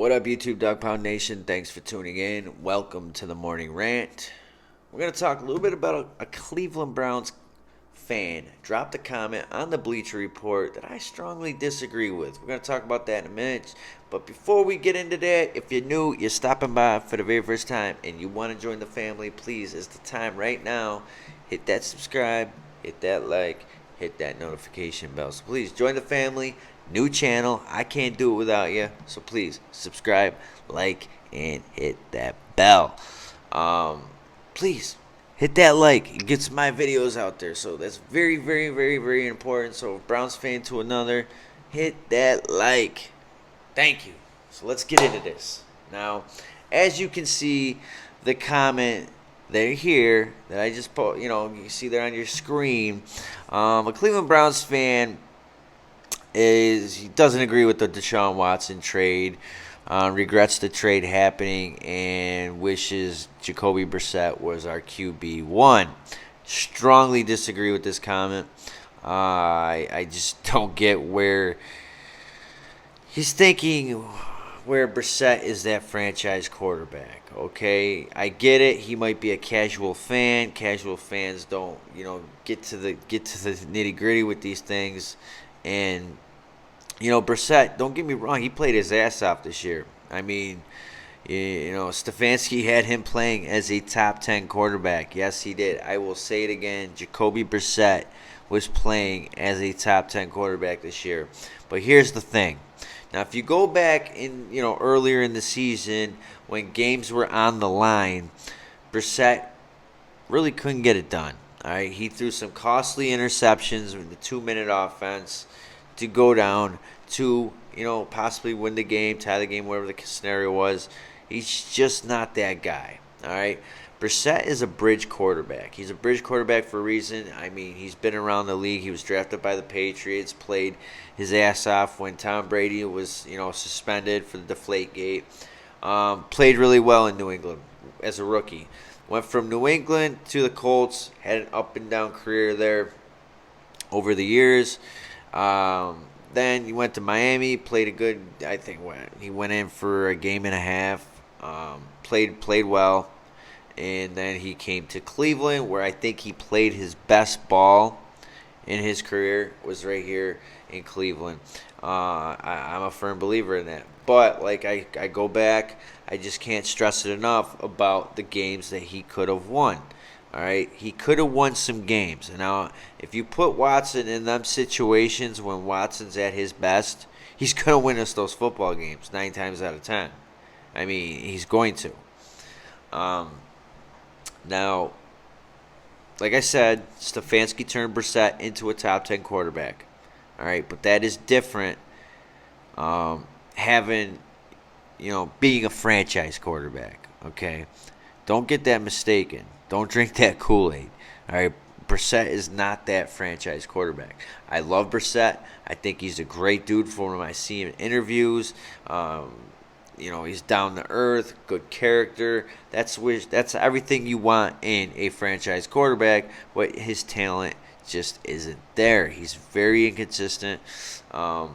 What up, YouTube Dog Pound Nation? Thanks for tuning in. Welcome to the morning rant. We're going to talk a little bit about a Cleveland Browns fan dropped a comment on the Bleacher Report that I strongly disagree with. We're going to talk about that in a minute. But before we get into that, if you're new, you're stopping by for the very first time, and you want to join the family, please, it's the time right now. Hit that subscribe, hit that like, hit that notification bell. So please join the family. New channel. I can't do it without you. So please subscribe, like, and hit that bell. Please hit that like. It gets my videos out there. So that's very, very, very, very important. So Browns fan to another, hit that like. Thank you. So let's get into this. Now, as you can see, the comment they're here that I just put, you see there on your screen. A Cleveland Browns fan he doesn't agree with the Deshaun Watson trade, regrets the trade happening, and wishes Jacoby Brissett was our QB1. Strongly disagree with this comment. I just don't get where he's thinking where Brissett is that franchise quarterback. Okay, I get it. He might be a casual fan. Casual fans don't, get to the nitty gritty with these things. And Brissett, don't get me wrong, he played his ass off this year. I mean, Stefanski had him playing as a top 10 quarterback. Yes, he did. I will say it again. Jacoby Brissett was playing as a top 10 quarterback this year. But here's the thing. Now, if you go back in, earlier in the season when games were on the line, Brissett really couldn't get it done. All right, he threw some costly interceptions with the 2-minute offense to go down to, possibly win the game, tie the game, whatever the scenario was. He's just not that guy. All right, Brissett is a bridge quarterback. He's a bridge quarterback for a reason. I mean, he's been around the league. He was drafted by the Patriots, played his ass off when Tom Brady was, suspended for the Deflategate. Played really well in New England as a rookie. Went from New England to the Colts, had an up and down career there over the years. Then he went to Miami, played a good, he went in for a game and a half, played well. And then he came to Cleveland, where I think he played his best ball in his career, was right here in Cleveland. I'm a firm believer in that. But, I go back, I just can't stress it enough about the games that he could have won. All right? He could have won some games. And now, if you put Watson in them situations when Watson's at his best, he's going to win us those football games 9 times out of 10. I mean, he's going to. Now, like I said, Stefanski turned Brissett into a top 10 quarterback. All right, but that is different having, being a franchise quarterback. Okay, don't get that mistaken. Don't drink that Kool-Aid. All right, Brissett is not that franchise quarterback. I love Brissett. I think he's a great dude from when I see him in interviews. He's down to earth, good character. That's everything you want in a franchise quarterback, but his talent just isn't there. He's very inconsistent. And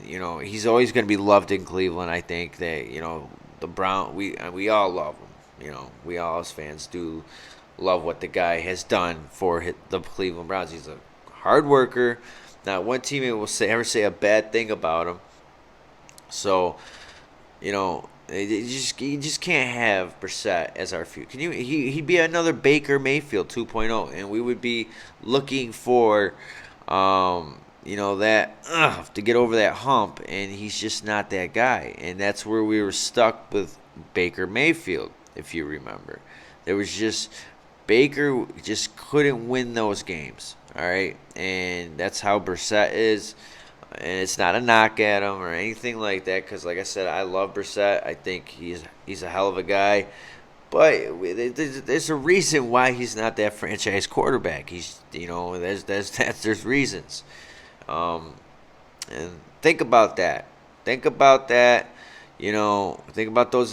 he's always going to be loved in Cleveland. I think that, the we all love him. We all as fans do love what the guy has done for the Cleveland Browns. He's a hard worker. Not one teammate will ever say a bad thing about him. So, you just can't have Brissett as our future. He'd be another Baker Mayfield 2.0, and we would be looking for, that to get over that hump, and he's just not that guy. And that's where we were stuck with Baker Mayfield, if you remember. There was just Baker just couldn't win those games, all right? And that's how Brissett is. And it's not a knock at him or anything like that, because, like I said, I love Brissett. I think he's a hell of a guy. But there's a reason why he's not that franchise quarterback. There's reasons. And think about that. Think about those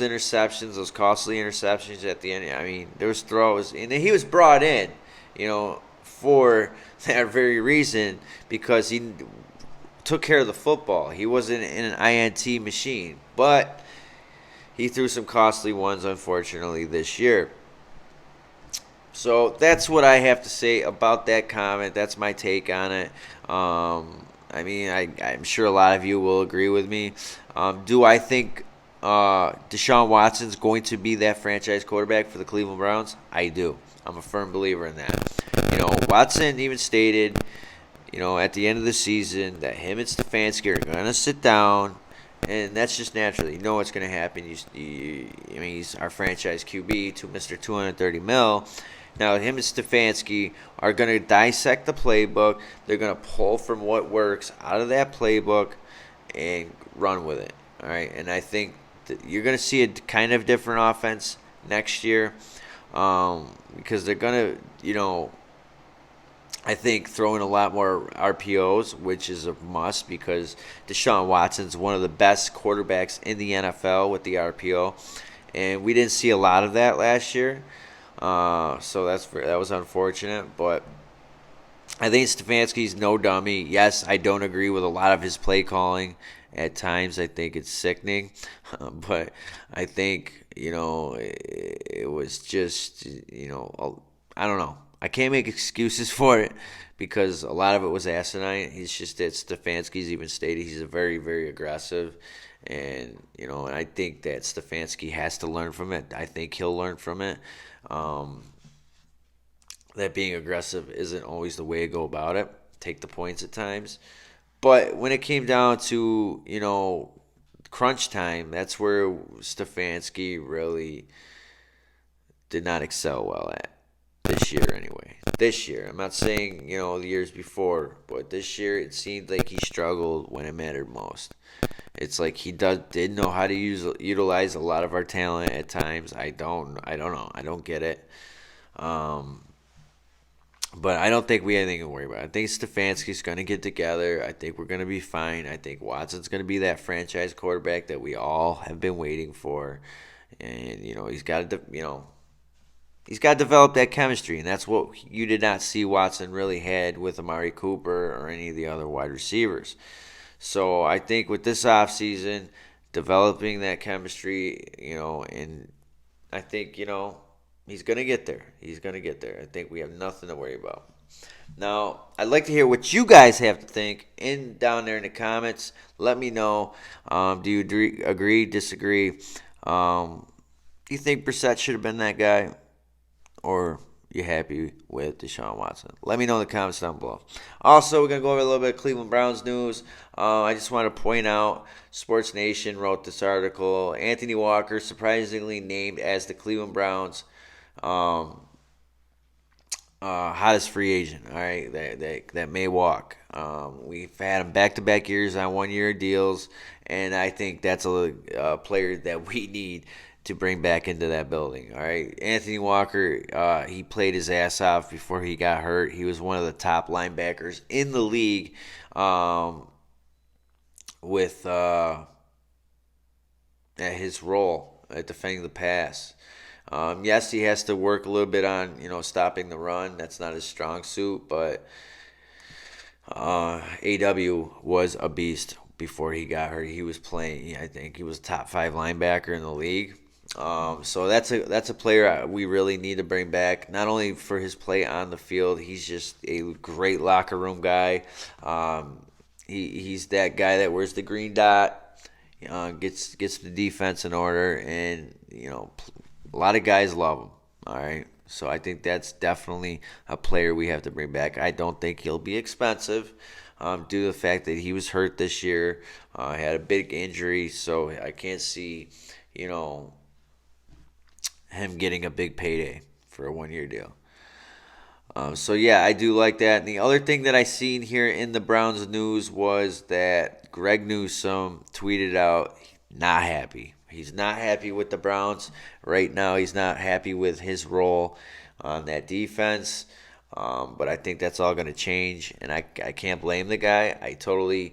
interceptions, those costly interceptions at the end. I mean, there was throws, and he was brought in, for that very reason, because took care of the football. He wasn't in an INT machine, but he threw some costly ones, unfortunately, this year. So that's what I have to say about that comment. That's my take on it. I'm sure a lot of you will agree with me. Do I think Deshaun Watson's going to be that franchise quarterback for the Cleveland Browns? I do. I'm a firm believer in that. Watson even stated, at the end of the season that him and Stefanski are going to sit down, and that's just natural. You know what's going to happen. He's our franchise QB to Mr. 230 mil. Now, him and Stefanski are going to dissect the playbook. They're going to pull from what works out of that playbook and run with it. All right, and I think that you're going to see a kind of different offense next year because they're going to, I think throwing a lot more RPOs, which is a must because Deshaun Watson's one of the best quarterbacks in the NFL with the RPO, and we didn't see a lot of that last year. So that was unfortunate, but I think Stefanski's no dummy. Yes, I don't agree with a lot of his play calling at times. I think it's sickening, but I think it was just I don't know. I can't make excuses for it because a lot of it was asinine. He's just that Stefanski's even stated he's a very, very aggressive. And, and I think that Stefanski has to learn from it. I think he'll learn from it. That being aggressive isn't always the way to go about it. Take the points at times. But when it came down to, crunch time, that's where Stefanski really did not excel well at. This year, anyway. This year. I'm not saying, the years before, but this year it seemed like he struggled when it mattered most. It's like he did know how to utilize a lot of our talent at times. I don't know. I don't get it. But I don't think we have anything to worry about. I think Stefanski's going to get together. I think we're going to be fine. I think Watson's going to be that franchise quarterback that we all have been waiting for. And, he's got to, he's got to develop that chemistry, and that's what you did not see Watson really had with Amari Cooper or any of the other wide receivers. So I think with this offseason, developing that chemistry, and I think, he's going to get there. He's going to get there. I think we have nothing to worry about. Now, I'd like to hear what you guys have to think down there in the comments. Let me know. Do you agree, disagree? Do you think Brissett should have been that guy? Or you happy with Deshaun Watson? Let me know in the comments down below. Also, we're going to go over a little bit of Cleveland Browns news. I just want to point out, Sports Nation wrote this article. Anthony Walker surprisingly named as the Cleveland Browns hottest free agent. All right, that may walk. We've had him back-to-back years on one-year deals, and I think that's a player that we need to bring back into that building. All right, Anthony Walker, he played his ass off before he got hurt. He was one of the top linebackers in the league with at his role at defending the pass. Yes, he has to work a little bit on stopping the run. That's not his strong suit, but AW was a beast before he got hurt. He was playing. I think he was a top 5 linebacker in the league. So that's a player we really need to bring back. Not only for his play on the field, he's just a great locker room guy. He's that guy that wears the green dot, gets the defense in order, and a lot of guys love him. All right, so I think that's definitely a player we have to bring back. I don't think he'll be expensive. Due to the fact that he was hurt this year, had a big injury, so I can't see, him getting a big payday for a one-year deal. So yeah, I do like that. And the other thing that I seen here in the Browns news was that Greg Newsome tweeted out not happy. He's not happy with the Browns right now. He's not happy with his role on that defense. But I think that's all going to change, and I can't blame the guy. I totally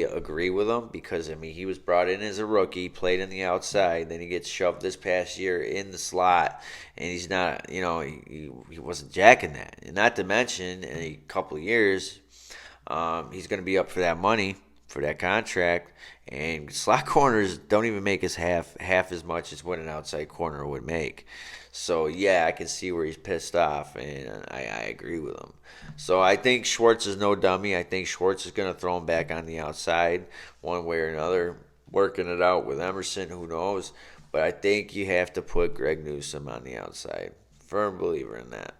agree with him because, he was brought in as a rookie, played in the outside, then he gets shoved this past year in the slot, and he's not, he wasn't jacking that. And not to mention, in a couple of years, he's going to be up for that money. for that contract. And slot corners don't even make us half as much as what an outside corner would make. So yeah, I can see where he's pissed off, and I agree with him. So I think Schwartz is no dummy. I think Schwartz is going to throw him back on the outside one way or another, working it out with Emerson. Who knows? But I think you have to put Greg Newsome on the outside. Firm believer in that.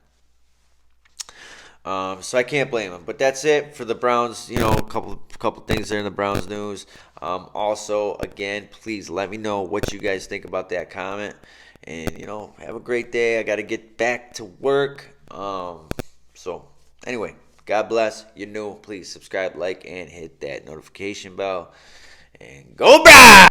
So I can't blame him. But that's it for the Browns. You know, a couple things there in the Browns news. Also, again, please let me know what you guys think about that comment. And, you know, have a great day. I got to get back to work. So, anyway, God bless. You're new. Please subscribe, like, and hit that notification bell. And go Browns!